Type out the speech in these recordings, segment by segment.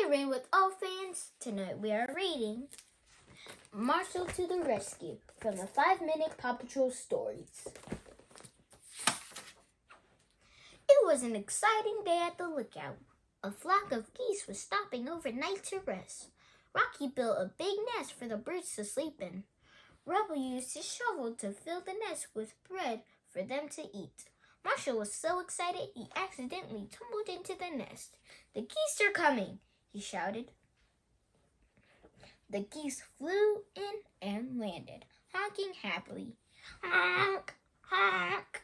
You're in with all fans. Tonight we are reading Marshall to the Rescue from the 5-Minute Paw Patrol Stories. It was an exciting day at the lookout. A flock of geese was stopping overnight to rest. Rocky built a big nest for the birds to sleep in. Rubble used his shovel to fill the nest with bread for them to eat. Marshall was so excited he accidentally tumbled into the nest. "The geese are coming!" he shouted. The geese flew in and landed, honking happily. Honk, honk.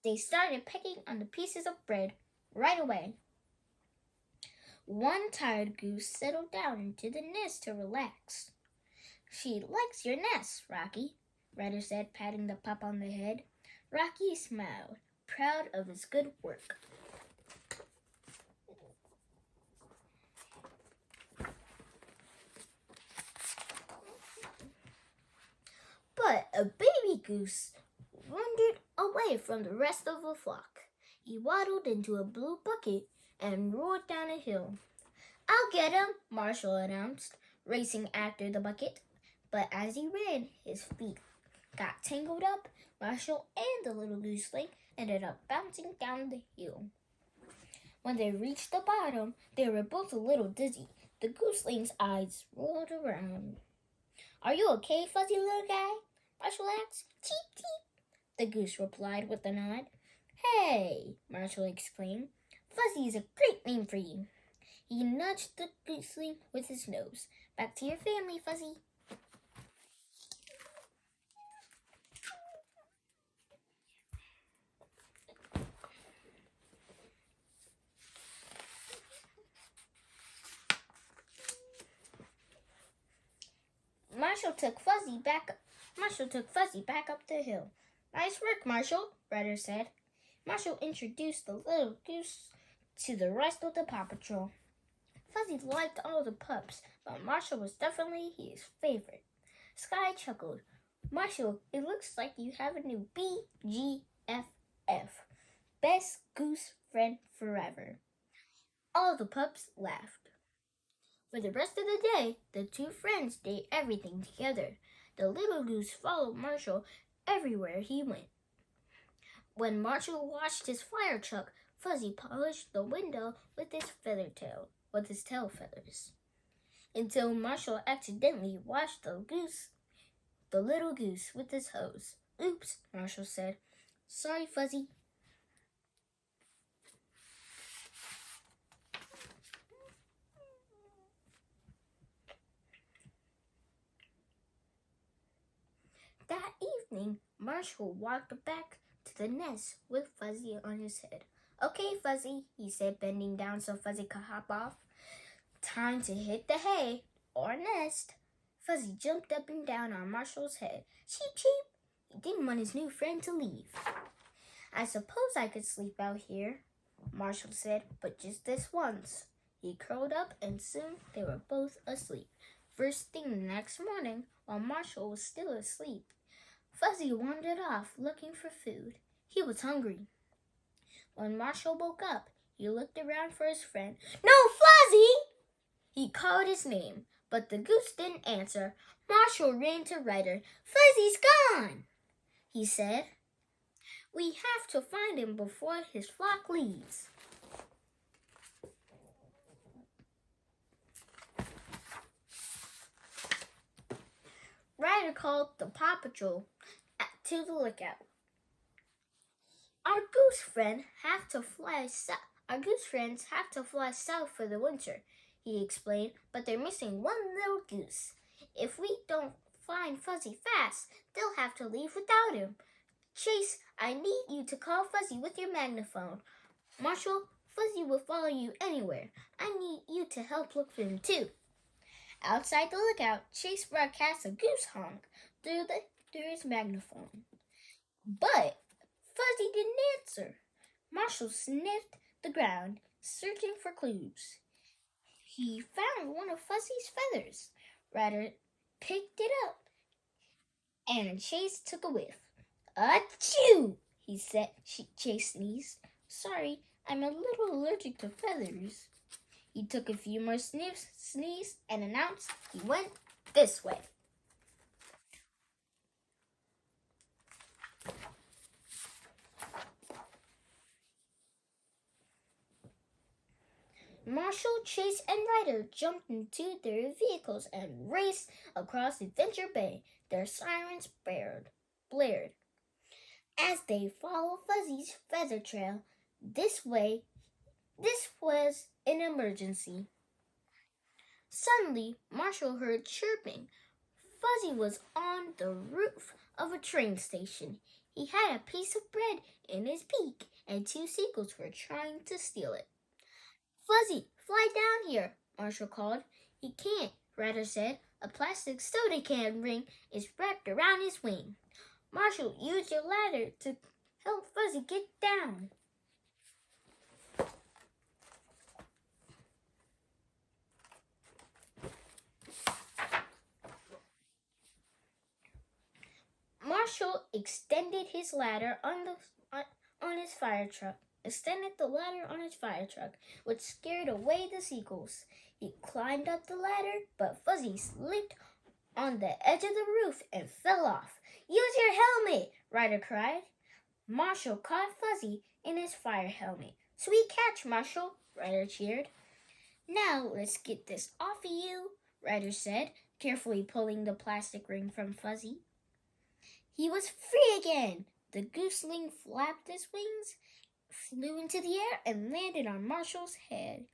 They started pecking on the pieces of bread right away. One tired goose settled down into the nest to relax. "She likes your nest, Rocky," Ryder said, patting the pup on the head. Rocky smiled, proud of his good work. But a baby goose wandered away from the rest of the flock. He waddled into a blue bucket and roared down a hill. "I'll get him," Marshall announced, racing after the bucket. But as he ran, his feet got tangled up. Marshall and the little gooseling ended up bouncing down the hill. When they reached the bottom, they were both a little dizzy. The gooseling's eyes rolled around. "Are you okay, fuzzy little guy?" Marshall asked. "Cheep, cheep," the goose replied with a nod. "Hey," Marshall exclaimed, "Fuzzy is a great name for you." He nudged the gooseling with his nose. "Back to your family, Fuzzy." Marshall took Fuzzy back up the hill. "Nice work, Marshall," Ryder said. Marshall introduced the little goose to the rest of the Paw Patrol. Fuzzy liked all the pups, but Marshall was definitely his favorite. Sky chuckled. "Marshall, it looks like you have a new BGFF. Best Goose Friend Forever." All the pups laughed. For the rest of the day, the two friends did everything together. The little goose followed Marshall everywhere he went. When Marshall washed his fire truck, Fuzzy polished the window with his tail feathers. Until Marshall accidentally washed the little goose with his hose. "Oops," Marshall said. "Sorry, Fuzzy." That evening, Marshall walked back to the nest with Fuzzy on his head. "Okay, Fuzzy," he said, bending down so Fuzzy could hop off. "Time to hit the hay or nest." Fuzzy jumped up and down on Marshall's head. "Cheep, cheep." He didn't want his new friend to leave. "I suppose I could sleep out here," Marshall said, "but just this once." He curled up and soon they were both asleep. First thing the next morning, while Marshall was still asleep, Fuzzy wandered off looking for food. He was hungry. When Marshall woke up, he looked around for his friend. "No, Fuzzy!" He called his name, but the goose didn't answer. Marshall ran to Ryder. "Fuzzy's gone," he said. "We have to find him before his flock leaves." Ryder called the Paw Patrol to the lookout. Our goose friends have to fly south for the winter," he explained, "but they're missing one little goose. If we don't find Fuzzy fast, they'll have to leave without him. Chase, I need you to call Fuzzy with your magnephone. Marshall, Fuzzy will follow you anywhere. I need you to help look for him too." Outside the lookout, Chase broadcast a goose honk through his magnephone. But Fuzzy didn't answer. Marshall sniffed the ground, searching for clues. He found one of Fuzzy's feathers. Ryder picked it up, and Chase took a whiff. "Achoo!" he said. Chase sneezed. "Sorry, I'm a little allergic to feathers." He took a few more sneezes, and announced he went this way. Marshall, Chase, and Ryder jumped into their vehicles and raced across Adventure Bay. Their sirens blared. As they followed Fuzzy's feather trail, this was an emergency. Suddenly, Marshall heard chirping. Fuzzy was on the roof of a train station. He had a piece of bread in his beak, and two seagulls were trying to steal it. Fuzzy, fly down here, Marshall called. He can't, Ryder said. A plastic soda can ring is wrapped around his wing. Marshall, use your ladder to help Fuzzy get down. Marshall extended his ladder on his fire truck. Extended the ladder on his fire truck, which scared away the seagulls. He climbed up the ladder, but Fuzzy slipped on the edge of the roof and fell off. Use your helmet, Ryder cried. Marshall caught Fuzzy in his fire helmet. Sweet catch, Marshall, Ryder cheered. Now let's get this off of you, Ryder said, carefully pulling the plastic ring from Fuzzy. He was free again. The gooseling flapped his wings, flew into the air, and landed on Marshall's head.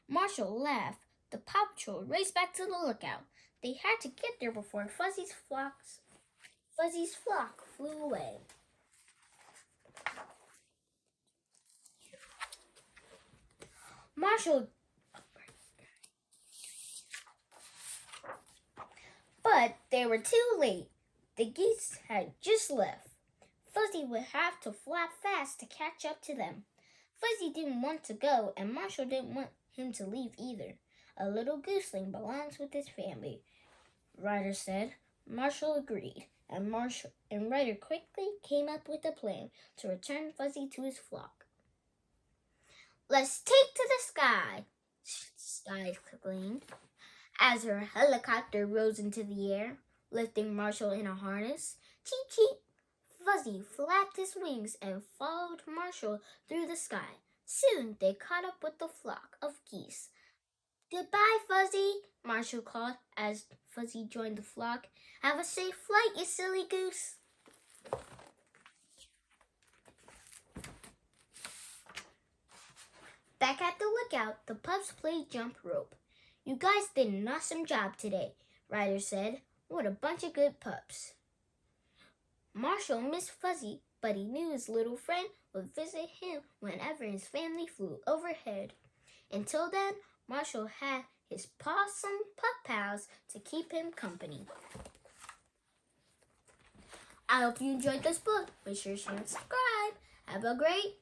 Marshall laughed. The Paw Patrol raced back to the lookout. They had to get there before Fuzzy's flock flew away. But they were too late. The geese had just left. Fuzzy would have to flap fast to catch up to them. Fuzzy didn't want to go, and Marshall didn't want him to leave either. A little gooseling belongs with his family, Ryder said. Marshall agreed, and Ryder quickly came up with a plan to return Fuzzy to his flock. Let's take to the sky, Sky exclaimed, as her helicopter rose into the air, lifting Marshall in a harness. Cheep, cheep! Fuzzy flapped his wings and followed Marshall through the sky. Soon they caught up with the flock of geese. Goodbye, Fuzzy, Marshall called as Fuzzy joined the flock. Have a safe flight, you silly goose. Back at the lookout, the pups played jump rope. You guys did an awesome job today, Ryder said. What a bunch of good pups. Marshall missed Fuzzy, but he knew his little friend would visit him whenever his family flew overhead. Until then, Marshall had his possum pup pals to keep him company. I hope you enjoyed this book. Make sure to subscribe. Have a great